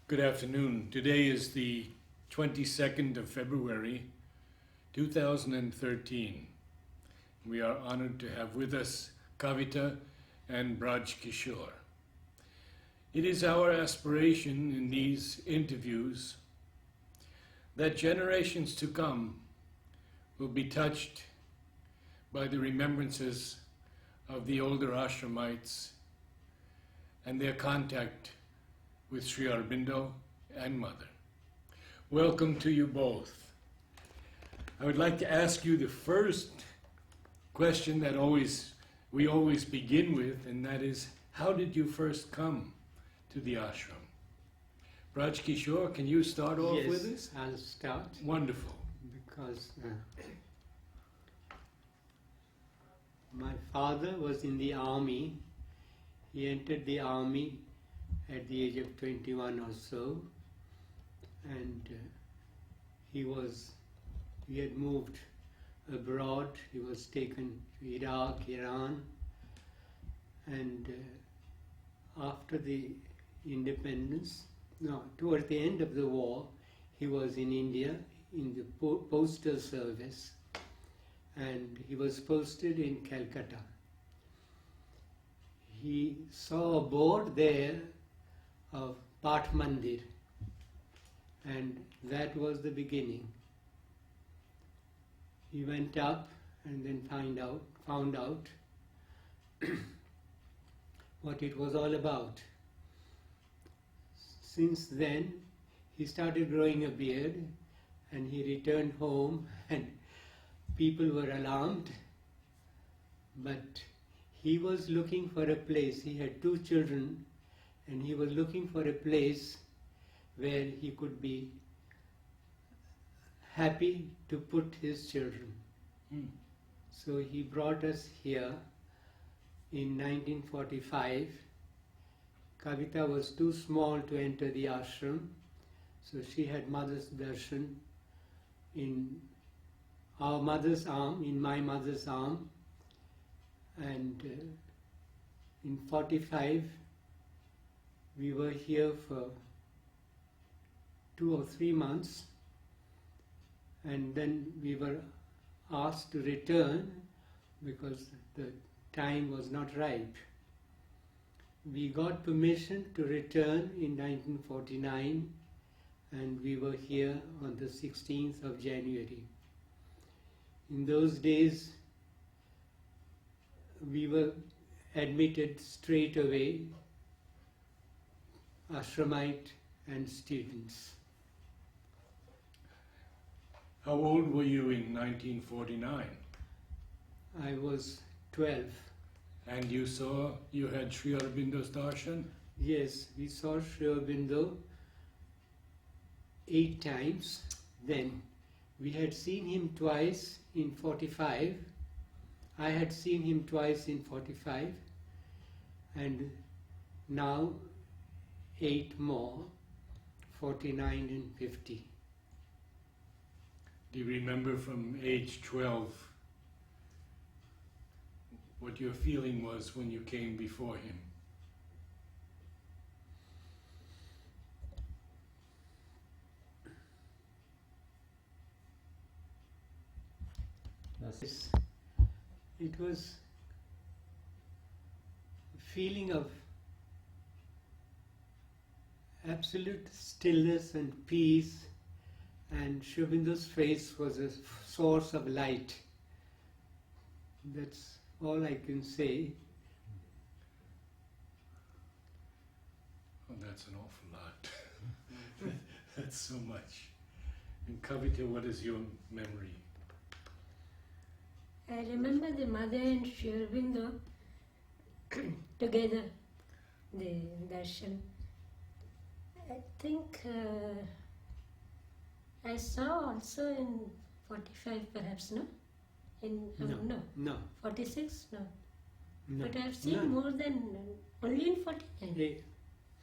Good afternoon. Today is the 22nd of February, 2013. We are honored to have with us Kavita and Brajkishore. It is our aspiration in these interviews that generations to come will be touched by the remembrances of the older ashramites and their contact with Sri Aurobindo and Mother. Welcome to you both. I would like to ask you the first question that we always begin with, and that is, how did you first come to the ashram? Brajkishore, can you start off with us? Yes, I'll start. Wonderful. Because my father was in the army. He entered the army at the age of 21 or so, and he had moved abroad. He was taken to Iraq, Iran, and after the independence, towards the end of the war, he was in India in the postal service, and he was posted in Calcutta. He saw a board there of Path Mandir, and that was the beginning. He went up and then found out what it was all about. Since then, he started growing a beard, and he returned home, and people were alarmed, but he was looking for a place. He had 2 children, and he was looking for a place where he could be happy to put his children. So he brought us here in 1945. Kavita was too small to enter the ashram, so she had mother's darshan in our mother's arm, in my mother's arm, and in 45 we were here for 2 or 3 months, and then we were asked to return because the time was not ripe. We got permission to return in 1949, and we were here on the 16th of January. In those days, we were admitted straight away, ashramite and students. How old were you in 1949? I was 12. And you had Sri Aurobindo's darshan? Yes, we saw Sri Aurobindo 8 times then. We had seen him twice in 45. I had seen him twice in 45, and now 8 more, 49 and 50. Do you remember from age 12 what your feeling was when you came before him? It was a feeling of absolute stillness and peace, and Sri Aurobindo's face was a source of light. That's all I can say. Oh, that's an awful lot. That's so much. And Kavita, what is your memory? I remember the mother and Sri Aurobindo together, the darshan. I think I saw also in 45 perhaps, no? No. 46? No. No. But I've seen No. more than, only in 49. Yeah.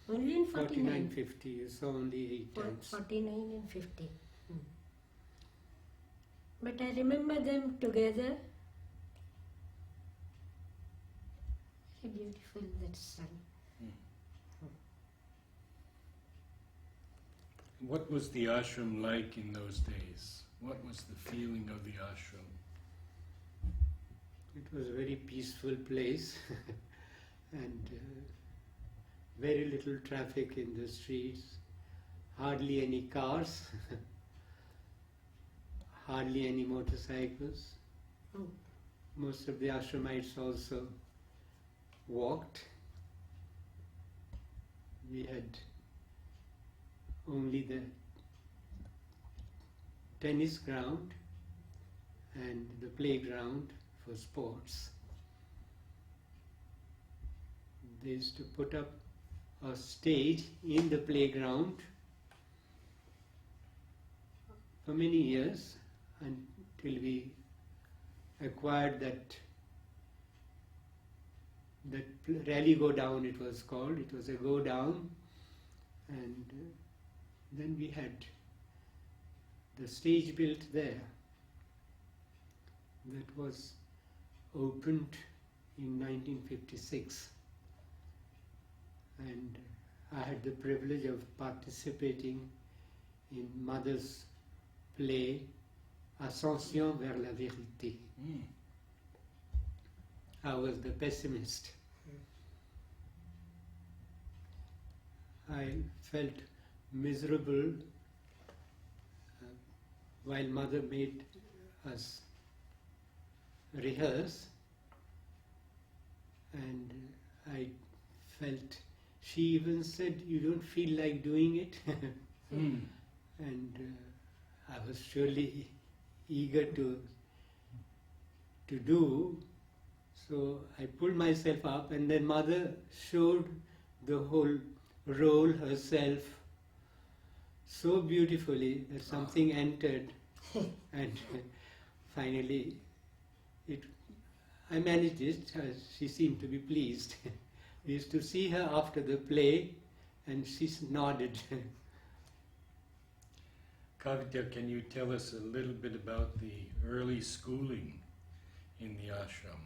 Only in 49, 49. 50, you saw only 8 times. 49 and 50. But I remember them together. Very beautiful, that sun. What was the ashram like in those days? What was the feeling of the ashram? It was a very peaceful place and very little traffic in the streets, hardly any cars, hardly any motorcycles. Mm. Most of the ashramites also walked. We had only the tennis ground and the playground for sports. They used to put up a stage in the playground for many years until we acquired that rally go down, it was called. It was a go down, and then we had the stage built there. That was opened in 1956, and I had the privilege of participating in Mother's play Ascension vers la vérité. Mm. I was the pessimist. I felt miserable while Mother made us rehearse, and I felt, she even said, "You don't feel like doing it?" Mm. And I was surely eager to do. So I pulled myself up, and then Mother showed the whole role herself so beautifully that something entered, and finally I managed it. She seemed to be pleased. We used to see her after the play, and she nodded. Kavita, can you tell us a little bit about the early schooling in the ashram?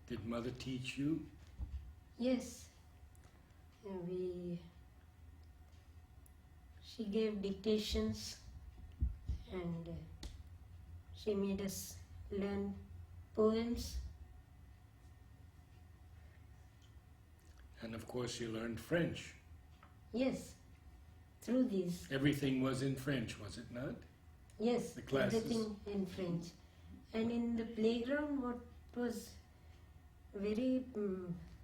Did Mother teach you? Yes. She gave dictations, and she made us learn poems. And of course you learned French. Yes, through these. Everything was in French, was it not? Yes, The classes. everything in French. And in the playground, what was very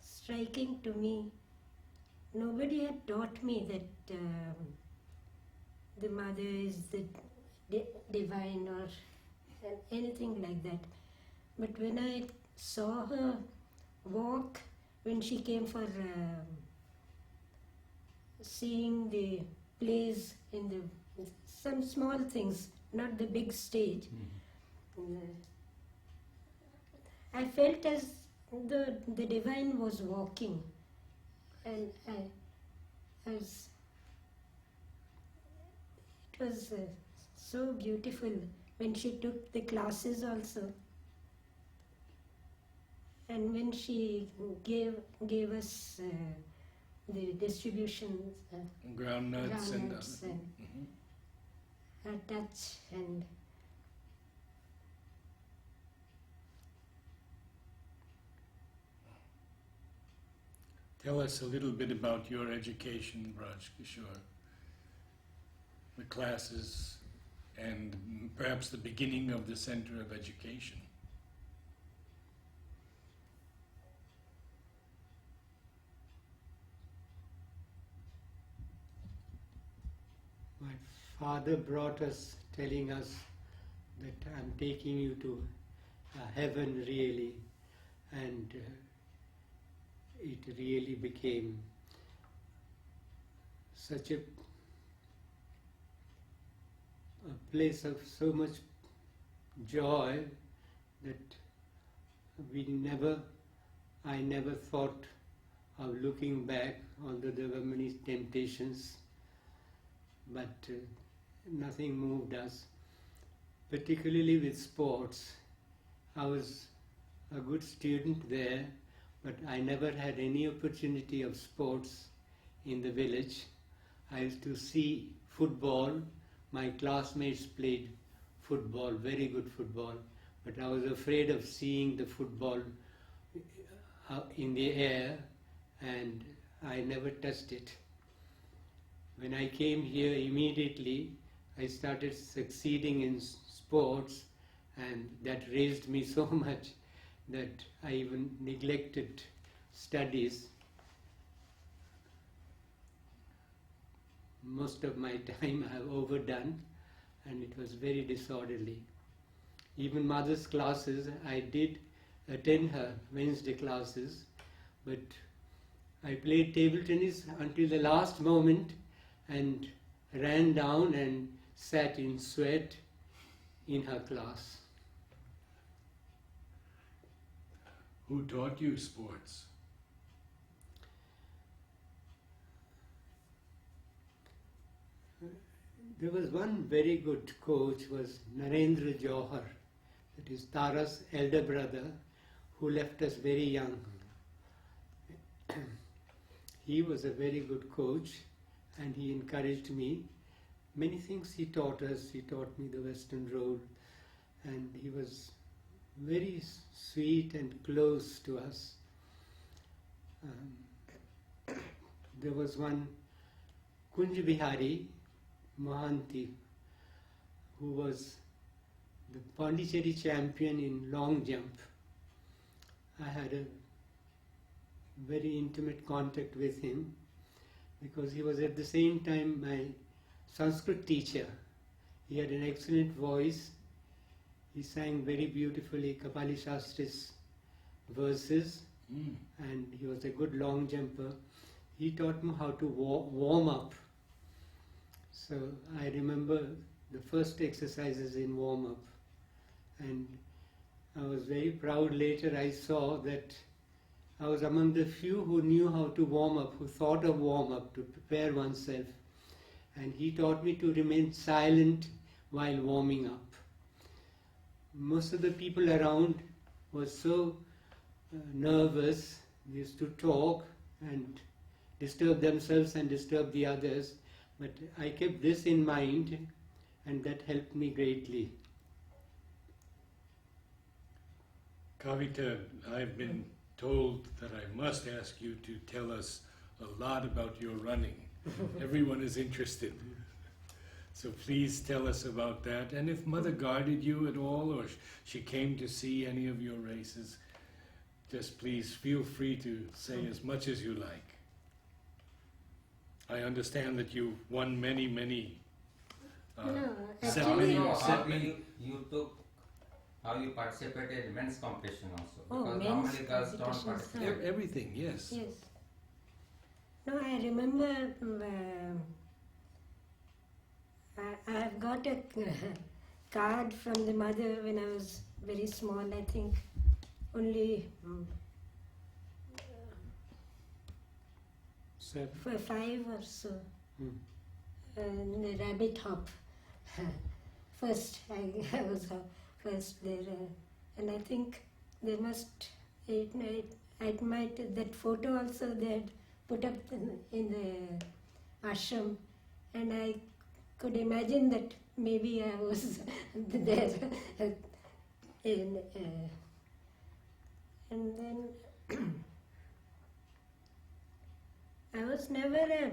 striking to me, nobody had taught me that the Mother is the divine or anything like that. But when I saw her walk, when she came for seeing the plays in some small things, not the big stage, I felt as the divine was walking, and it was so beautiful when she took the classes also, and when she gave us the distributions, Groundnuts and groundnuts and her touch, and Tell us a little bit about your education, Brajkishore. The classes and perhaps the beginning of the Center of Education. My father brought us, telling us that I'm taking you to heaven really, and it really became such a place of so much joy that I never thought of looking back, although there were many temptations, but nothing moved us, particularly with sports. I was a good student there, but I never had any opportunity of sports in the village. I used to see football. My classmates played football, very good football, but I was afraid of seeing the football in the air, and I never touched it. When I came here, immediately I started succeeding in sports, and that raised me so much that I even neglected studies. Most of my time I have overdone, and it was very disorderly. Even mother's classes, I did attend her Wednesday classes, but I played table tennis until the last moment and ran down and sat in sweat in her class. Who taught you sports? There was one very good coach, was Narendra Johar, that is Tara's elder brother, who left us very young. He was a very good coach, and he encouraged me. Many things he taught us. He taught me the Western Road, and he was very sweet and close to us. There was one Kunj Bihari Mohanty, who was the Pondicherry champion in long jump. I had a very intimate contact with him because he was at the same time my Sanskrit teacher. He had an excellent voice. He sang very beautifully Kapali Shastri's verses, and he was a good long jumper. He taught me how to warm up. So I remember the first exercises in warm-up, and I was very proud. Later I saw that I was among the few who knew how to warm up, who thought of warm-up to prepare oneself, and he taught me to remain silent while warming up. Most of the people around were so nervous, they used to talk and disturb themselves and disturb the others. But I kept this in mind, and that helped me greatly. Kavita, I've been told that I must ask you to tell us a lot about your running. Everyone is interested. So please tell us about that. And if Mother guarded you at all, or she came to see any of your races, just please feel free to say as much as you like. I understand that you won many No, actually- how you participated in men's competition also? Oh, Because men's normally girls don't competitions, participate. everything, yes. Yes. No, I remember I've got a card from the mother when I was very small, I think only for 5 or so. In the rabbit hop. First, I was first there, and I think there must, it might, that photo also they had put up in the ashram, and I could imagine that maybe I was there. And then I was never a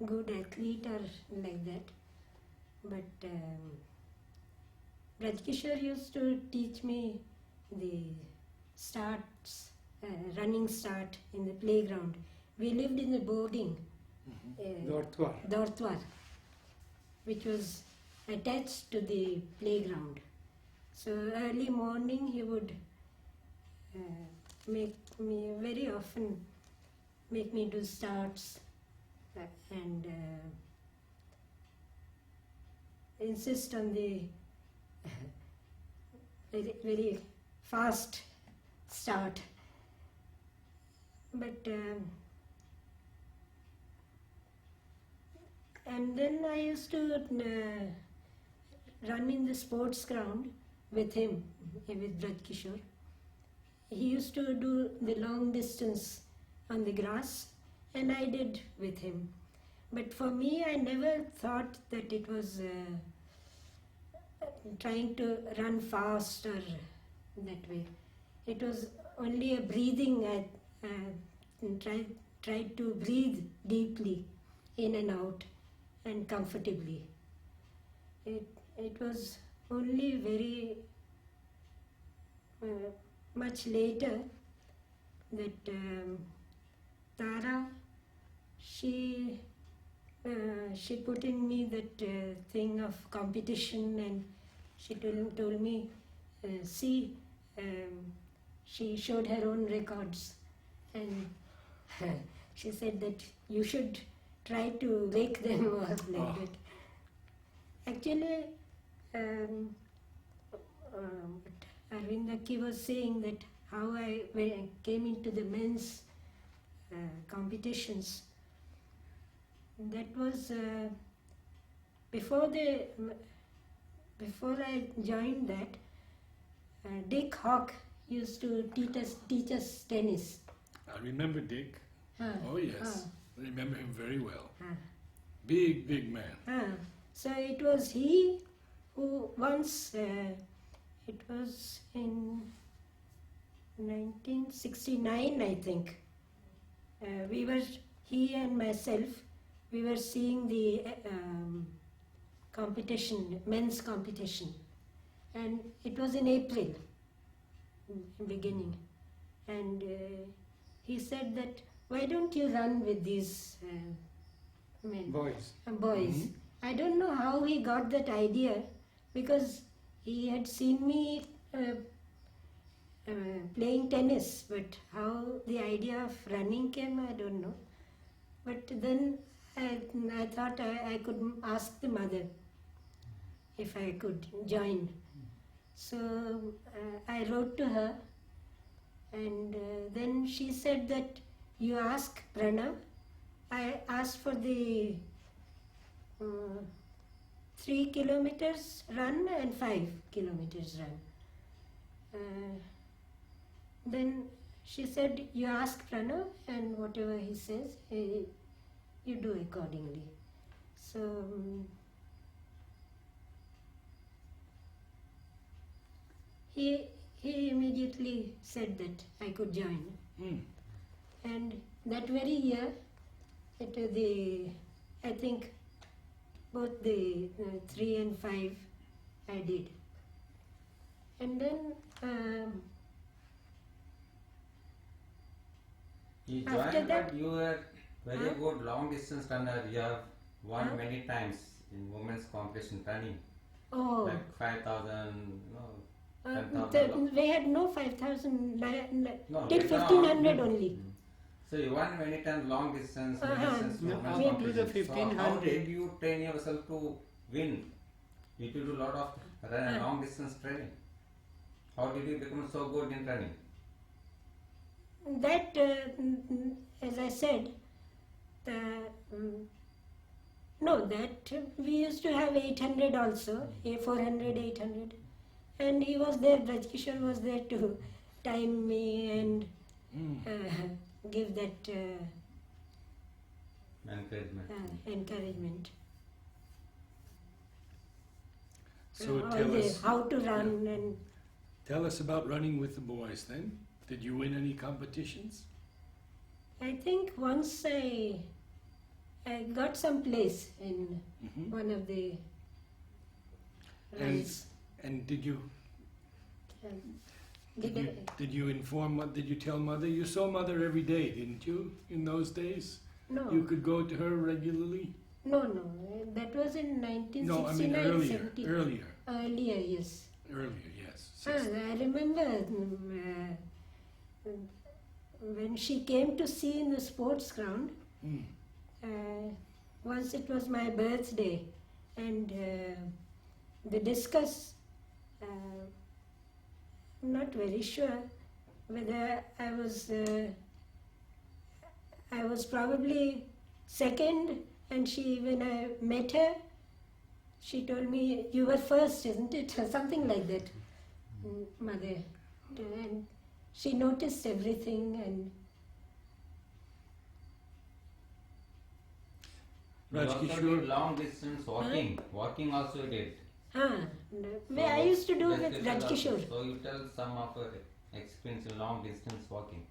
good athlete or like that, but Brajkishore used to teach me the starts, running start in the playground. We lived in the boarding, Dortwar, which was attached to the playground. So early morning he would very often make me do starts and insist on the very fast start. But and then I used to run in the sports ground with him, with Brajkishore. He used to do the long distance on the grass, and I did with him. But for me, I never thought that it was trying to run fast or that way. It was only a breathing. I tried to breathe deeply in and out and comfortably. It was only very much later that Tara, she put in me that thing of competition, and she told me, see, she showed her own records, and she said that you should try to break them or like that. Actually, Arvindaki was saying that how when I came into the men's competitions. That was before I joined that. Dick Hawk used to teach us tennis. I remember Dick. Oh yes, I remember him very well. Big man. So it was he who once, it was in 1969 I think, he and myself, we were seeing the competition, men's competition, and it was in April, beginning, and he said that, why don't you run with these men? Boys. Boys. Mhm. I don't know how he got that idea, because he had seen me playing tennis, but how the idea of running came, I don't know. But then I thought I could ask the mother if I could join. So I wrote to her, and then she said that you ask Pranav. I asked for the 3 kilometers run and 5 kilometers run. Then she said, you ask Pranav, and whatever he says, you do accordingly. So he immediately said that I could join. And that very year, I think both the 3 and 5 I did. And then You After joined, that- but you were very Huh? good long distance runner. You have won Huh? many times in women's competition running, oh, like 5,000, no, uh, 10,000. we had no 5,000, No, did later 1,500 on. only. So you won many times long distance, mid Uh-huh. distance No, women's up to the competition. So how 1500. did you train yourself to win? You did a lot of long distance training. How did you become so good in running? That, as I said, no, that we used to have 800 also, 400, 800. And he was there, Brajkishore was there to time me and give that Encouragement. encouragement. So All how to run and tell us about running with the boys then. Did you win any competitions? I think once I got some place in Mhm. one of the And, runs. and did you Did I- did you did you tell mother? You saw mother every day, didn't you? In those days, no, you could go to her regularly. no, that was in 1969, No, I mean earlier, 70. earlier, Yes. earlier. Yes. I remember when she came to see in the sports ground. Once it was my birthday, and the discus. I'm not very sure whether I was probably second, and when I met her, she told me, you were first, isn't it? Something like that, mother. And she noticed everything, and You also did Rajkishore, long distance walking. Walking also you did. I used to do Just with tell us- Brajkishore. So you tell some of your experience in long distance walking.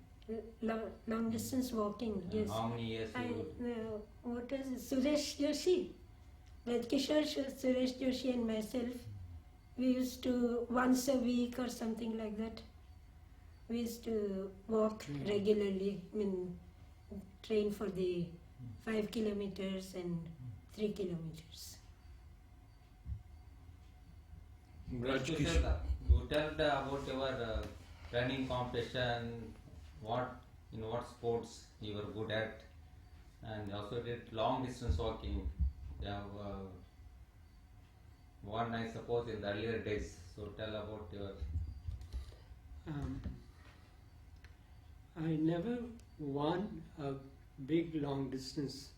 Long distance walking, And yes. how many years you What is it? Suresh Joshi? Brajkishore, Suresh Joshi and myself, we used to once a week or something like that. We used to walk regularly, train for the 5 kilometers and 3 kilometers. Brajkishore. You tell about your running competition, in what sports you were good at, and also did long distance walking. You have won, I suppose, in the earlier days. So tell about your. I never won a big long distance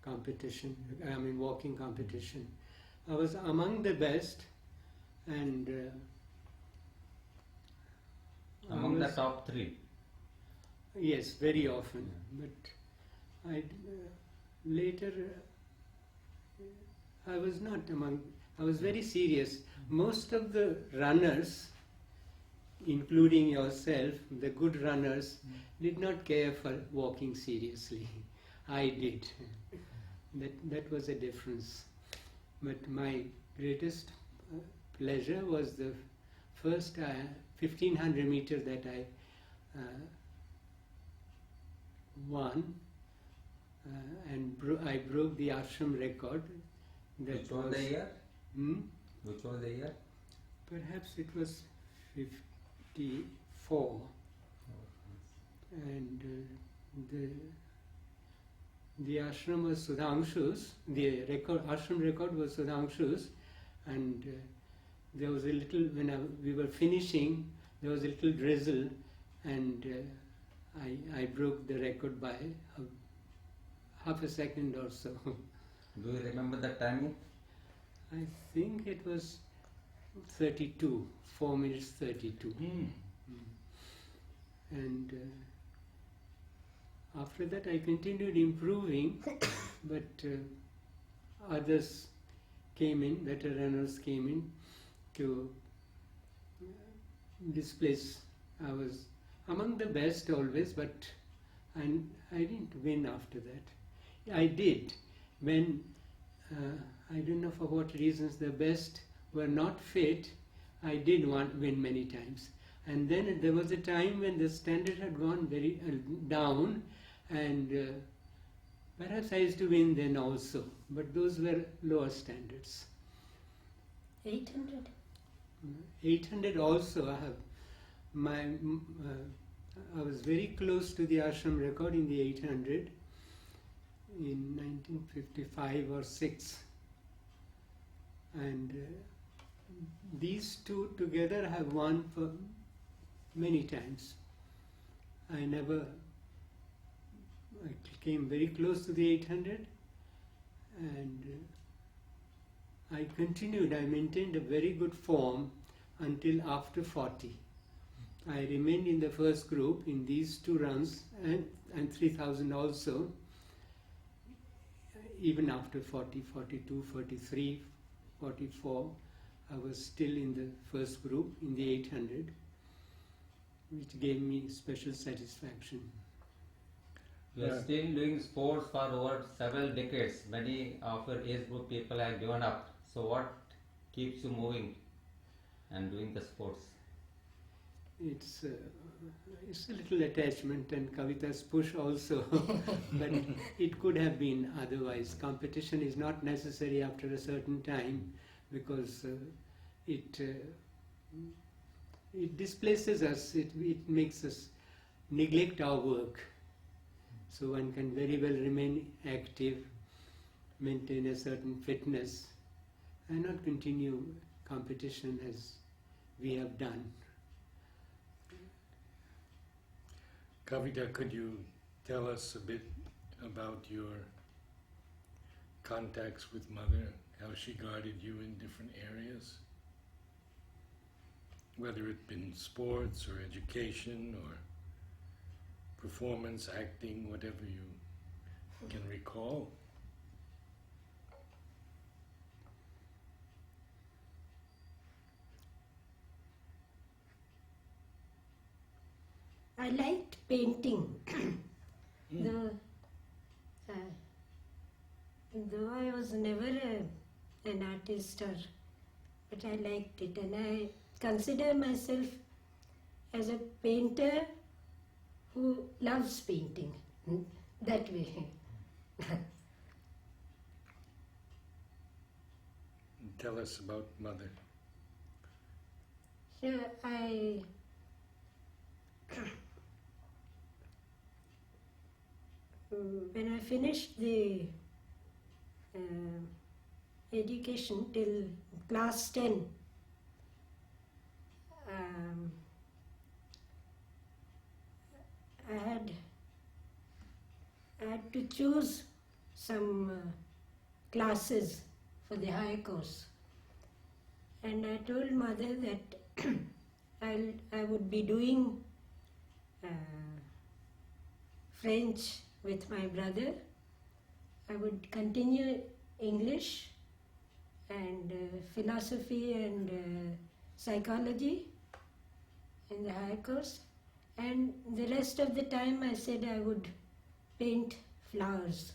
competition, walking competition. I was among the best, and Among the top three. yes, very often. But later I was not among. I was very serious. Most of the runners, including yourself, the good runners, did not care for walking seriously. I did. That was a difference. But my greatest pleasure was the first 1500 meter that I won, and I broke the ashram record. Which was the year? Hmm? Which was the year? Perhaps it was 54, and the ashram was Sudhanshu's. The ashram record was Sudhanshu's, and there was a little we were finishing. There was a little drizzle, and I broke the record by half a second or so. Do you remember the timing? I think it was 32, 4 minutes 32. And after that I continued improving, but others came in, better runners came in to displace. I was among the best always, but I didn't win after that. I did when I don't know for what reasons the best were not fit. I did win many times, and then there was a time when the standard had gone very down, and perhaps I used to win then also, but those were lower standards. 800? 800 also. I have I was very close to the ashram record in the 800 in 1955 or 6, and these two together have won for many times. I came very close to the 800, and I continued. I maintained a very good form until after 40. I remained in the first group in these two runs and 3000 also. Even after 40, 42, 43, 44, I was still in the first group in the 800, which gave me special satisfaction. You are still doing sports for over several decades. Many of your age group people have given up. So what keeps you moving and doing the sports? It's a little attachment and Kavita's push also, but it could have been otherwise. Competition is not necessary after a certain time, because it displaces us, it makes us neglect our work. So one can very well remain active, maintain a certain fitness, and not continue competition as we have done. Kavita, could you tell us a bit about your contacts with Mother, how she guided you in different areas? Whether it been sports or education or performance, acting, whatever you can recall. I liked painting. though, though I was never an artist, but I liked it, and I consider myself as a painter who loves painting. That way. Tell us about Mother. So when I finished the education till class 10, I had to choose some classes for the higher course, and I told Mother that I would be doing French with my brother. I would continue English and philosophy and psychology in the higher course, and the rest of the time I said I would paint flowers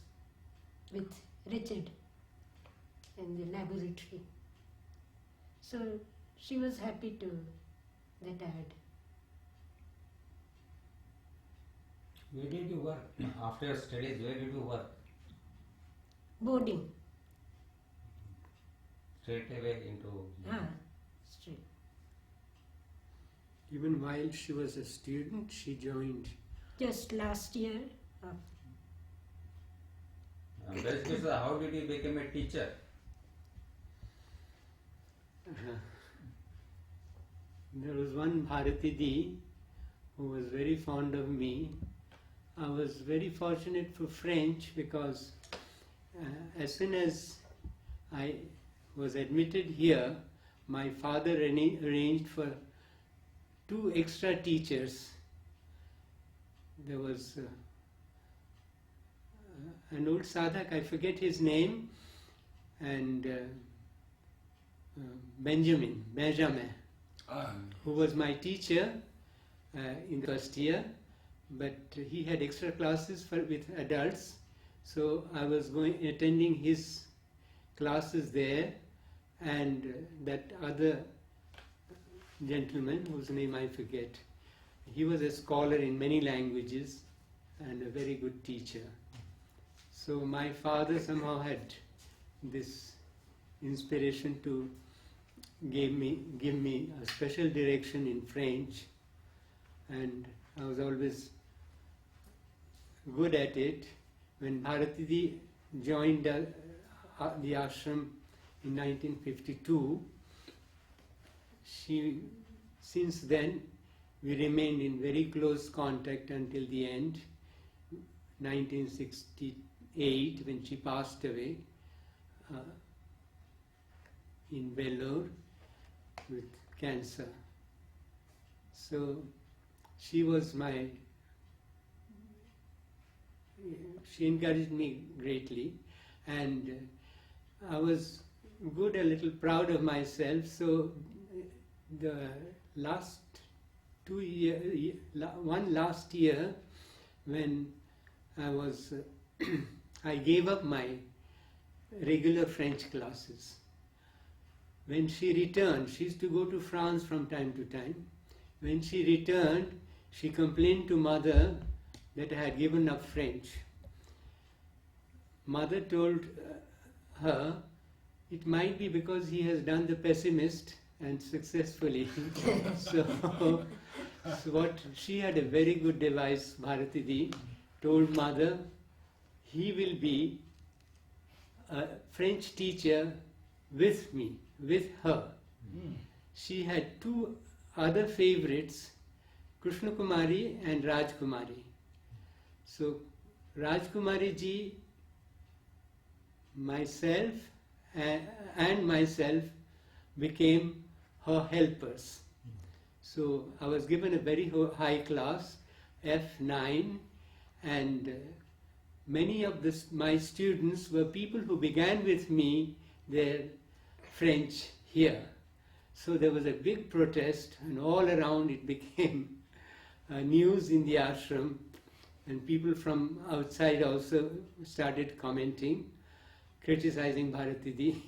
with Richard in the laboratory. So she was happy that I had. Where did you work? After your studies, where did you work? Boarding. Straight away into... Straight. Even while she was a student, she joined. Just last year. Brajkishore, how did you become a teacher? There was one Bharati Di who was very fond of me. I was very fortunate for French because as soon as I was admitted here, my father arranged for 2 extra teachers. There was an old sadhak, I forget his name, and Benjamin, who was my teacher in the first year, but he had extra classes with adults, so I was attending his classes there, and that other gentleman whose name I forget, he was a scholar in many languages and a very good teacher. So my father somehow had this inspiration to give me a special direction in French, and I was always good at it. When Bharati Di joined the ashram in 1952, since then we remained in very close contact until the end, 1968, when she passed away in Vellore with cancer. So she encouraged me greatly, and I was a little proud of myself. So the last last year when I gave up my regular French classes. When she returned, she used to go to France from time to time. When she returned, she complained to Mother that I had given up French. Mother told her it might be because he has done the pessimist and successfully. So what she had a very good device, Bharati Di, told Mother he will be a French teacher with me, with her. She had 2 other favorites, Krishna Kumari and Rajkumari. So Rajkumari ji, myself and myself became her helpers. So I was given a very high class, F9, and many of my students were people who began with me their French here. So there was a big protest, and all around it became news in the ashram, and people from outside also started commenting, criticizing Bharatidi.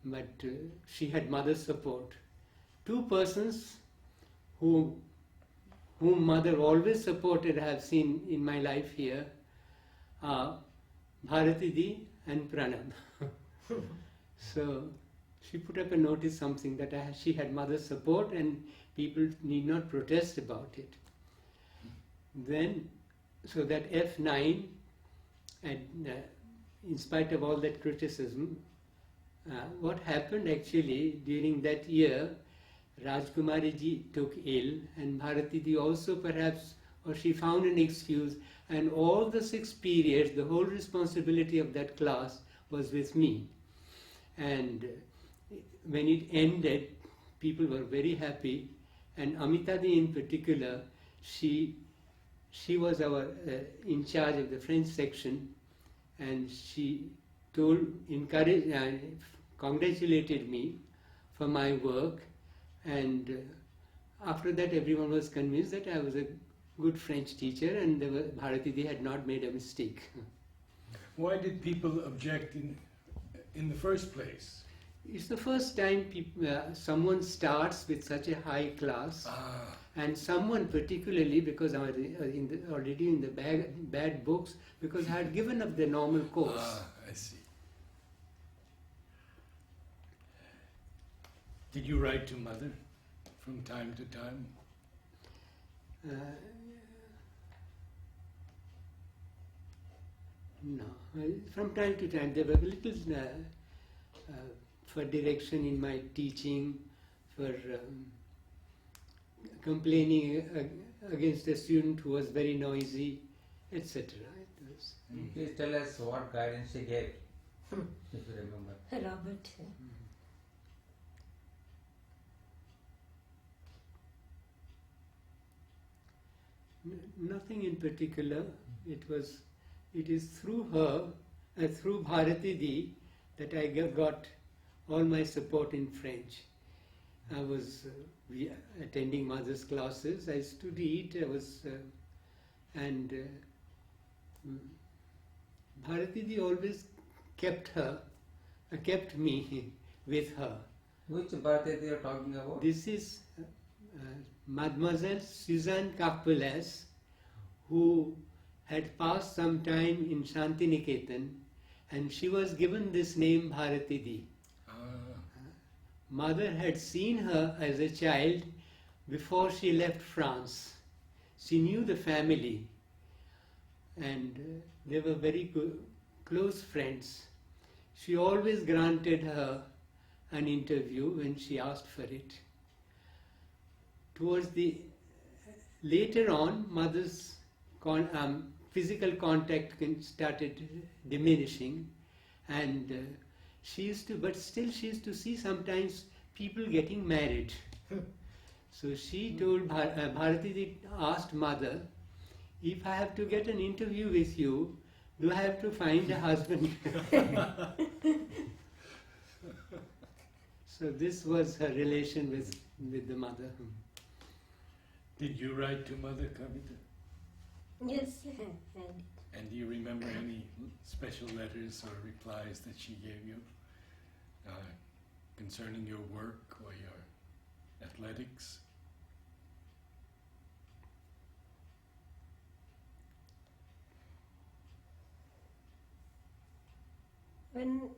But she had mother's support. Two persons whom mother always supported, I have seen in my life here, are Bharatidi and Pranab. So she put up a notice, something that she had mother's support and people need not protest about it. Then, so that F9, and in spite of all that criticism, what happened actually during that year, Rajkumari ji took ill, and Bharati ji also perhaps, or she found an excuse, and all the 6 periods, the whole responsibility of that class was with me. And when it ended, people were very happy, and Amita ji in particular, she was our in charge of the French section, and she congratulated me for my work, and after that everyone was convinced that I was a good French teacher and Bharati ji had not made a mistake. Why did people object in the first place? It's the first time someone starts with such a high class, and someone particularly, because I was already in the bad books, because I had given up the normal course. I see. Did you write to mother from time to time? No. From time to time there were little for direction in my teaching, for complaining against a student who was very noisy, etc. Please tell us what guidance she gave, if you remember. Robert. Nothing in particular. It is through her, through Bharati Di, that I got all my support in French. I was attending mother's classes. I used to read. Bharati Di always kept me with her. Which Bharati you are talking about? This is Mademoiselle Suzanne Carpelas, who had passed some time in Shantiniketan, and she was given this name Bharati Di. Mother had seen her as a child before she left France. She knew the family, and they were very close friends. She always granted her an interview when she asked for it. Towards the later on, mother's physical contact started diminishing, and she used to see sometimes people getting married. So she told Bharati asked mother, if I have to get an interview with you, do I have to find a husband? So this was her relation with the mother. Did you write to Mother Kavita? Yes, I did. And do you remember any special letters or replies that she gave you concerning your work or your athletics? When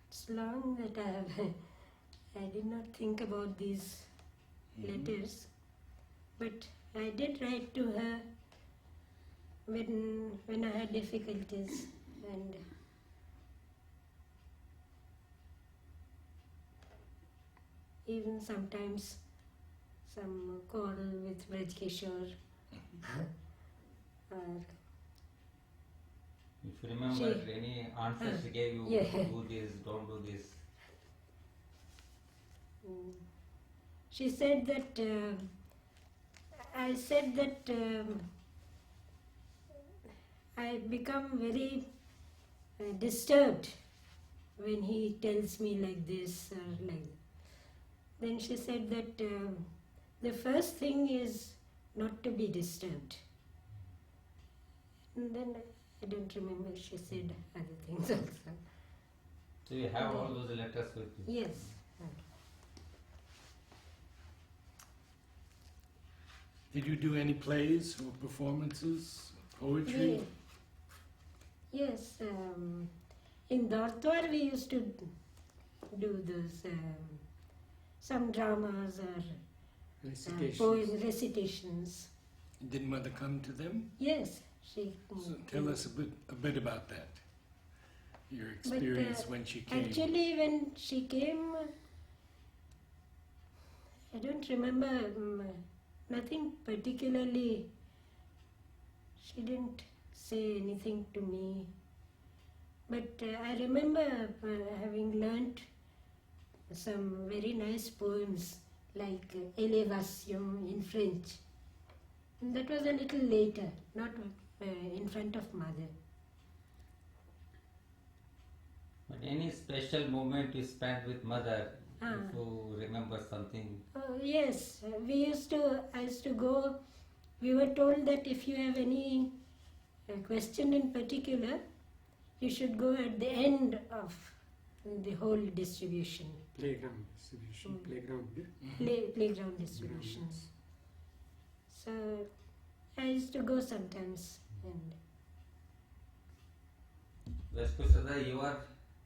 it's long that I did not think about these letters, but I did write to her when I had difficulties, and even sometimes some quarrel with Brajkishore. If you remember any answer she gave you, yeah. do this, don't do this. she said that I said that I become very disturbed when he tells me like this or like that. Then she said that the first thing is not to be disturbed. And then I don't remember, she said other things also. So you have all those letters with you? Yes. Did you do any plays or performances, poetry? Yes. In Dortwar we used to do those some dramas or recitations. Did Mother come to them? Yes, she. So tell us a bit about that. Your experience when she came. Actually, when she came, I don't remember nothing particularly. She didn't say anything to me. But I remember having learnt some very nice poems like Élévation in French. And that was a little later, not in front of Mother. But any special moment you spent with Mother, if you remember something? Yes, I used to go, we were told that if you have any question in particular, you should go at the end of the whole distribution. Playground distribution. Playground distribution. So I used to go sometimes. And Brajkishore, you are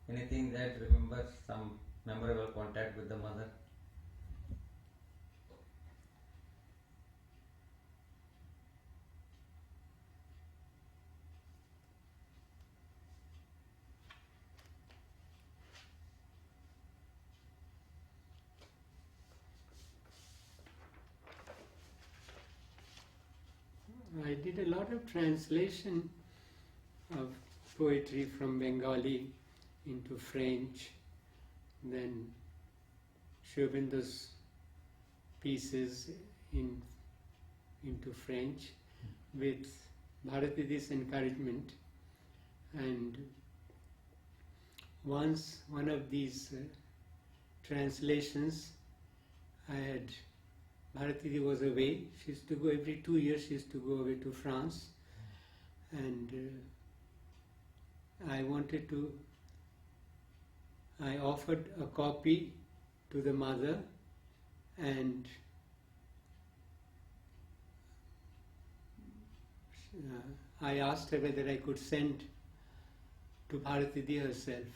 anything that remembers some memorable contact with the Mother? I did a lot of translation of poetry from Bengali into French, then Aurobindo's pieces into French with Bharati's encouragement. And once one of these translations, Bharati was away. She used to go every 2 years, she used to go away to France. And I offered a copy to the Mother, and I asked her whether I could send to Bharati herself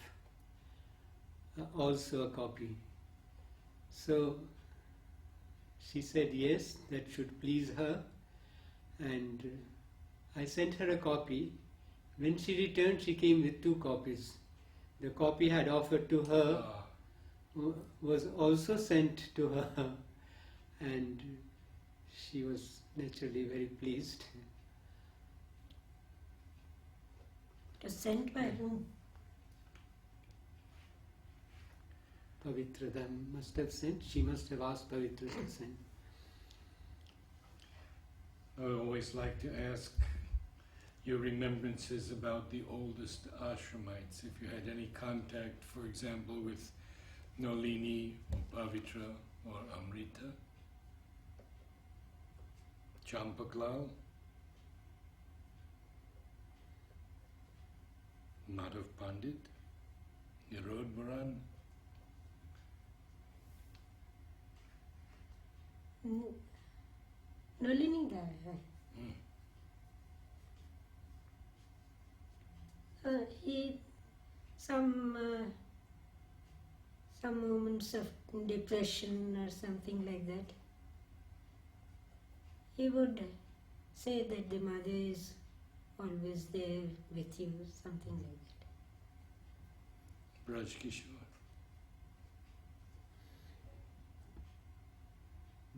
also a copy. So she said yes, that should please her, and I sent her a copy. When she returned, she came with 2 copies. The copy had offered to her was also sent to her, and she was naturally very pleased. it was sent by whom? Pavitra must have sent. She must have asked Pavitra to send. I always like to ask your remembrances about the oldest ashramites. If you had any contact, for example, with Nolini or Pavitra or Amrita, Champaklal, Madhav Pandit, Nirod Baran. Nolini da. He some moments of depression or something like that. He would say that the Mother is always there with you, something like that. Brajkishore.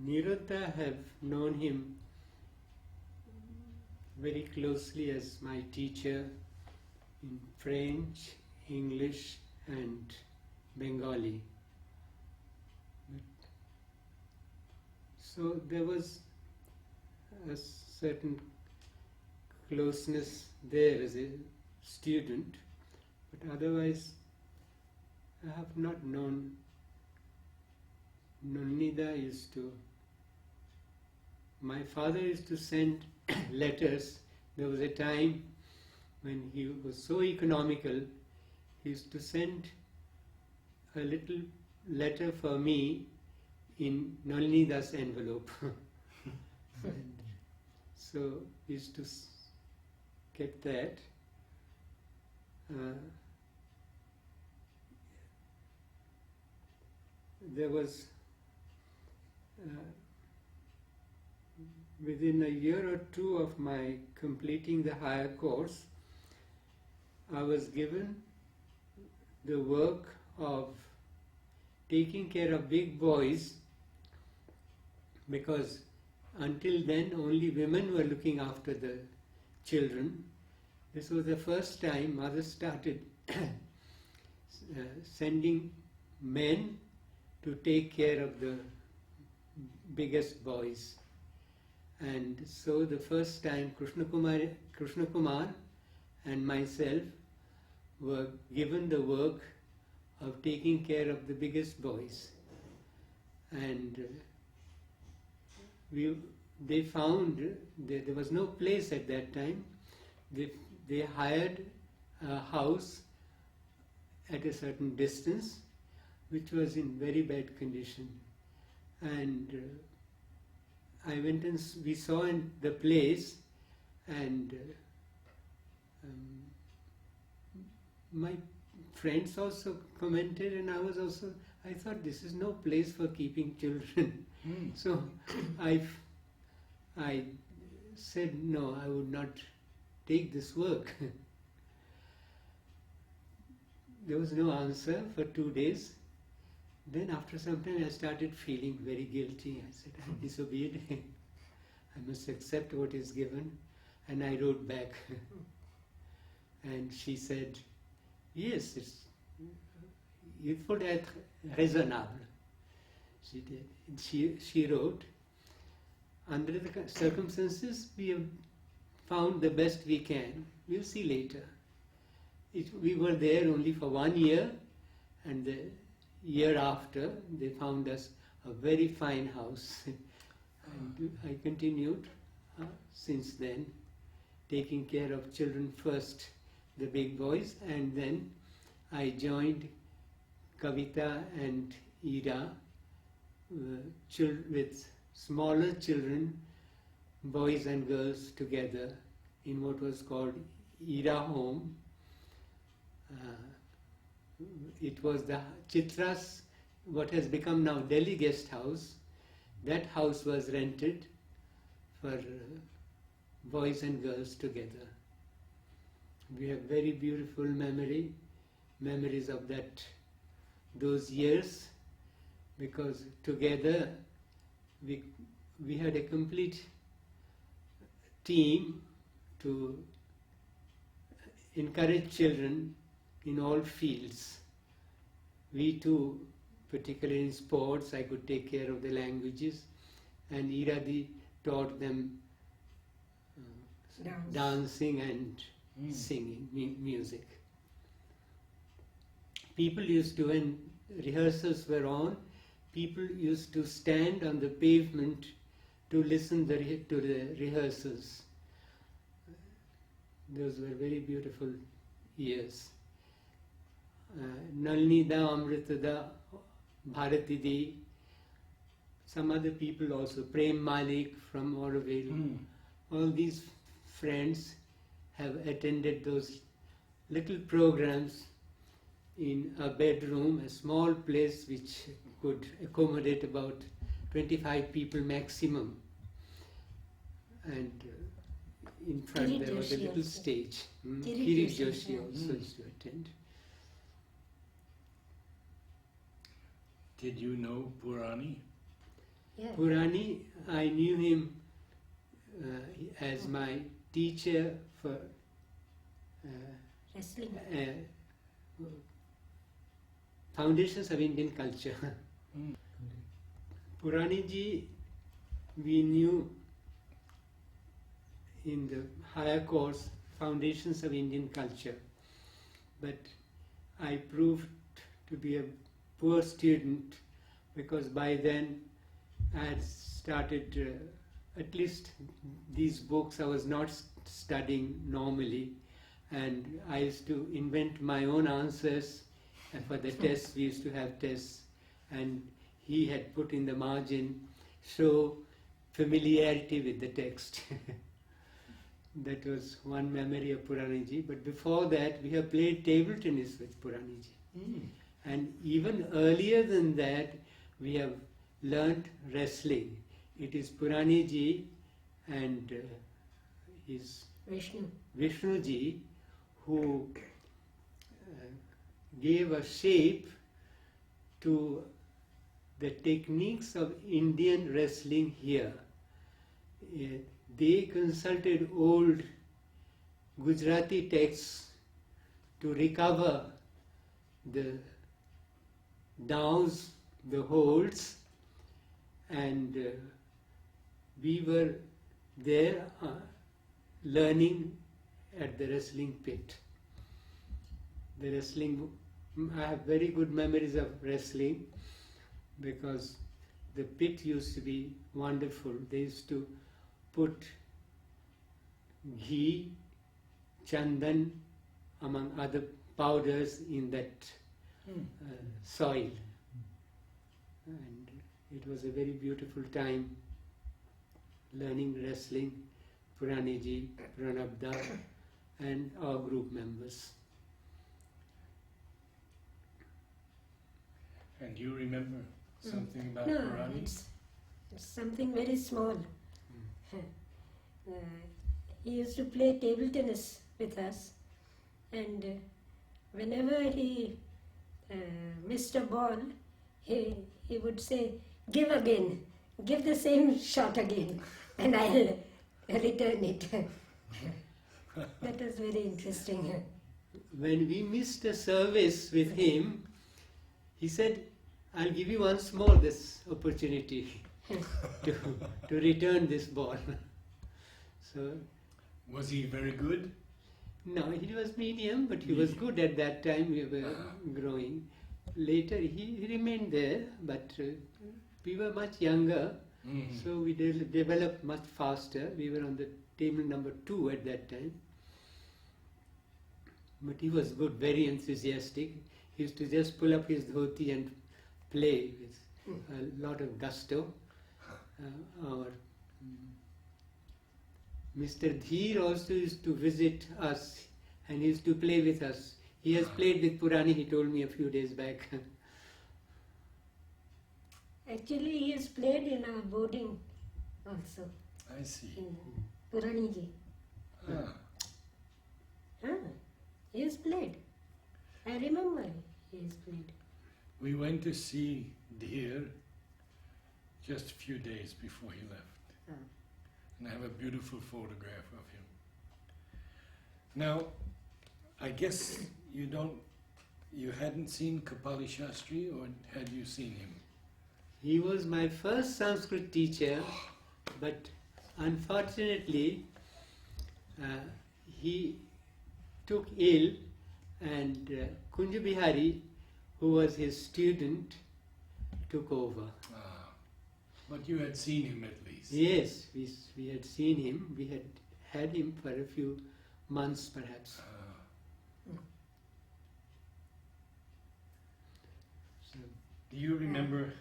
Niruddha have known him very closely as my teacher in French, English and Bengali. But So there was a certain closeness there as a student, but otherwise I have not known. Nonida used to, my father used to send letters. There was a time when he was so economical, he used to send a little letter for me in Nalinida's envelope. And so used to get that. There was within a year or two of my completing the higher course, I was given the work of taking care of big boys, because until then only women were looking after the children. This was the first time Mother started sending men to take care of the biggest boys. And so the first time Krishna Kumar and myself were given the work of taking care of the biggest boys. And they found there was no place at that time. They hired a house at a certain distance, which was in very bad condition. And I went and we saw in the place, and my friends also commented, and I thought this is no place for keeping children. So I said no, I would not take this work. There was no answer for 2 days. Then after some time I started feeling very guilty. I said, I disobeyed. I must accept what is given. And I wrote back. And she said, yes, il faut être raisonnable. She did. She wrote, under the circumstances, we have found the best we can. We'll see later. We were there only for 1 year, and the year after they found us a very fine house. And I continued since then, taking care of children first, the big boys, and then I joined Kavita and Ira with smaller children, boys and girls together, in what was called Ira Home. It was the Chitras, what has become now Delhi Guest House. That house was rented for boys and girls together. We have very beautiful memories of those years, because together we had a complete team to encourage children in all fields. We too, particularly in sports, I could take care of the languages, and Iradi taught them dancing and singing, music. People used to, when rehearsals were on, people used to stand on the pavement to listen to the rehearsals. Those were very beautiful years. Nalnida, Amritada, Bharatidi, some other people also, Prem Malik from Aurobindo. All these friends have attended those little programs in a bedroom, a small place which could accommodate about 25 people maximum. And in front there was a little stage. Kiri Joshi also used to attend. Did you know Purani? Yeah. Purani, I knew him as my teacher for Wrestling. Foundations of Indian Culture. Purani ji we knew in the higher course Foundations of Indian Culture, but I proved to be a poor student because by then I had started at least these books I was not studying normally, and I used to invent my own answers, and for the tests we used to have tests, and he had put in the margin, show familiarity with the text. That was one memory of Puraniji, but before that we have played table tennis with Puraniji. And even earlier than that we have learnt wrestling. It is Puraniji and his Vishnuji who gave a shape to the techniques of Indian wrestling here. They consulted old Gujarati texts to recover the downs, the holds, and we were there learning at the wrestling pit. The wrestling, I have very good memories of wrestling because the pit used to be wonderful. They used to put ghee, chandan, among other powders in that soil. And it was a very beautiful time learning wrestling, Puraniji, Pranabda, and our group members. And you remember something about No, Purani? it's something very small. He used to play table tennis with us, and whenever he missed a ball, he would say, "Give again, give the same shot again, and I'll return it." That was very interesting. When we missed a service with him, he said, "I'll give you once more this opportunity to return this ball." So, Was he very good? no, he was medium, but he was good at that time. We were growing. Later, he remained there, but we were much younger, so we developed much faster. We were on the table number 2 at that time. But he was good, very enthusiastic. He used to just pull up his dhoti and play with a lot of gusto. Our Mr. Dheer also used to visit us and he used to play with us. He has played with Purani, he told me a few days back. Actually, he has played in our boarding also, I see. in Puraniji. Ah. He has played. I remember he has played. We went to see Dheer just a few days before he left. And I have a beautiful photograph of him. Now, I guess you hadn't seen Kapali Shastri, or had you seen him? He was my first Sanskrit teacher, but unfortunately he took ill, and Kunja Bihari, who was his student, took over. But you had seen him at least. Yes, we had seen him. We had him for a few months perhaps. So, Do you remember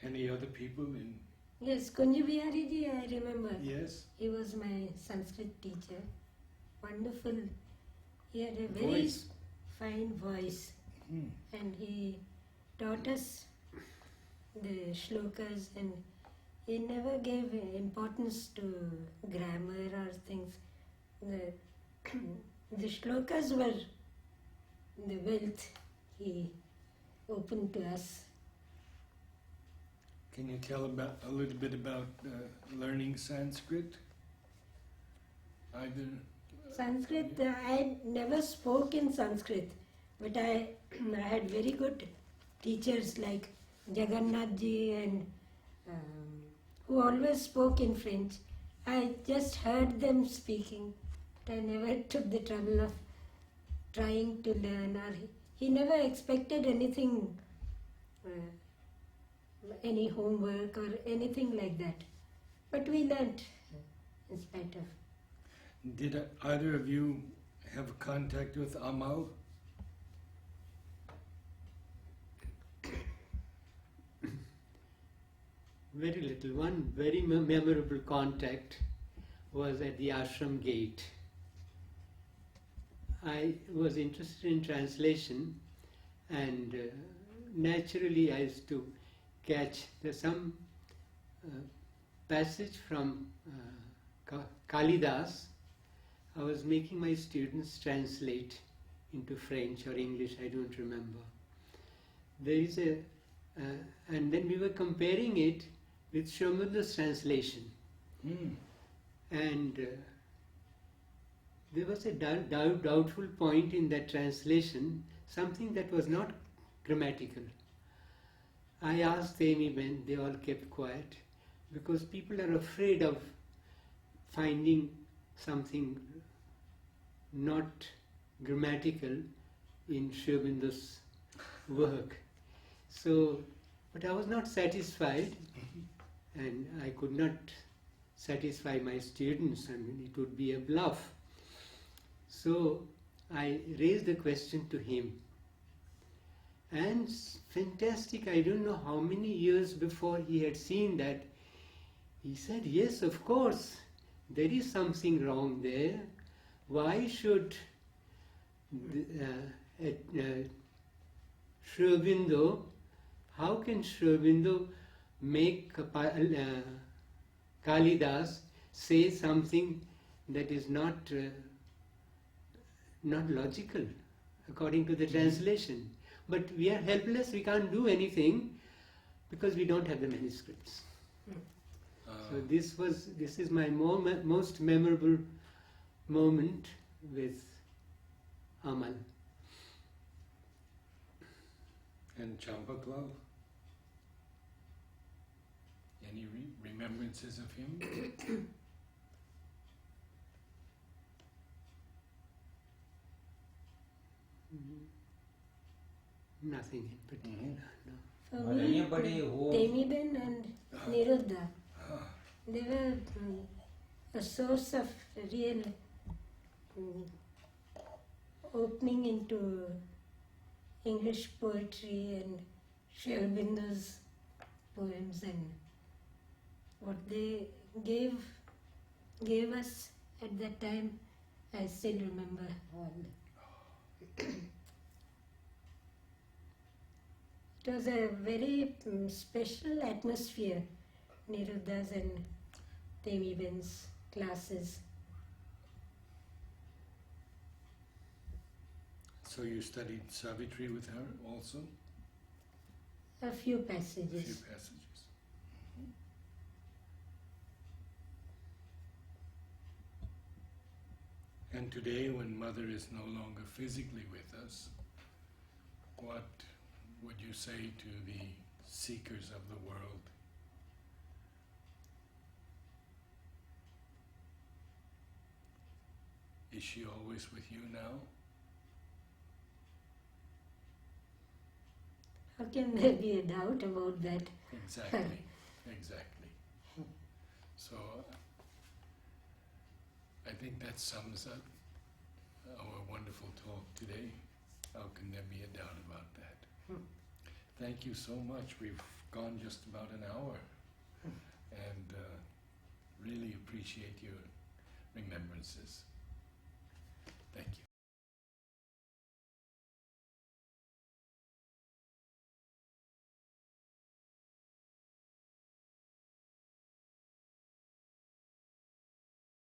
any other people in? Yes, Kunja Bihari ji, I remember. Yes. He was my Sanskrit teacher. Wonderful. He had a very Voice. fine voice, and he taught us the shlokas, and he never gave importance to grammar or things. The shlokas were the wealth he opened to us. Can you tell a little bit about learning Sanskrit? Either. Sanskrit, I never spoke in Sanskrit, but I had very good teachers like Jagannath ji and who always spoke in French. I just heard them speaking. I never took the trouble of trying to learn, or he never expected anything, any homework or anything like that. But we learnt in spite of. Did either of you have contact with Amal? Very little. One very memorable contact was at the ashram gate. I was interested in translation, and naturally I used to catch some passage from Kalidas. I was making my students translate into French or English, I don't remember. There is and then we were comparing it with Shromanda's translation. And there was a doubtful point in that translation, something that was not grammatical. I asked Amy when they all kept quiet, because people are afraid of finding something not grammatical in Shromanda's work. So, but I was not satisfied, and I could not satisfy my students. I mean, it would be a bluff. So I raised the question to him. And fantastic, I don't know how many years before he had seen that, he said, yes, of course, there is something wrong there. Why should Aurobindo, how can Aurobindo make Kalidas say something that is not logical according to the translation? But we are helpless, we can't do anything because we don't have the manuscripts. So this is my most memorable moment with Amal. And Champaklal? Any remembrances of him? Nothing in particular, no. For Or me, anybody who- Temiben and Niruddha, they were a source of real opening into English poetry and Aurobindo poems, and what they gave us at that time, I still remember all. It was a very special atmosphere, Niruddha's and Temiben's classes. So you studied Savitri with her also? A few A few passages. passages. And today, when Mother is no longer physically with us, what would you say to the seekers of the world? Is she always with you now? How can there be a doubt about that? Exactly, exactly. So, I think that sums up our wonderful talk today. How can there be a doubt about that? Thank you so much. We've gone just about an hour, and really appreciate your remembrances. Thank you.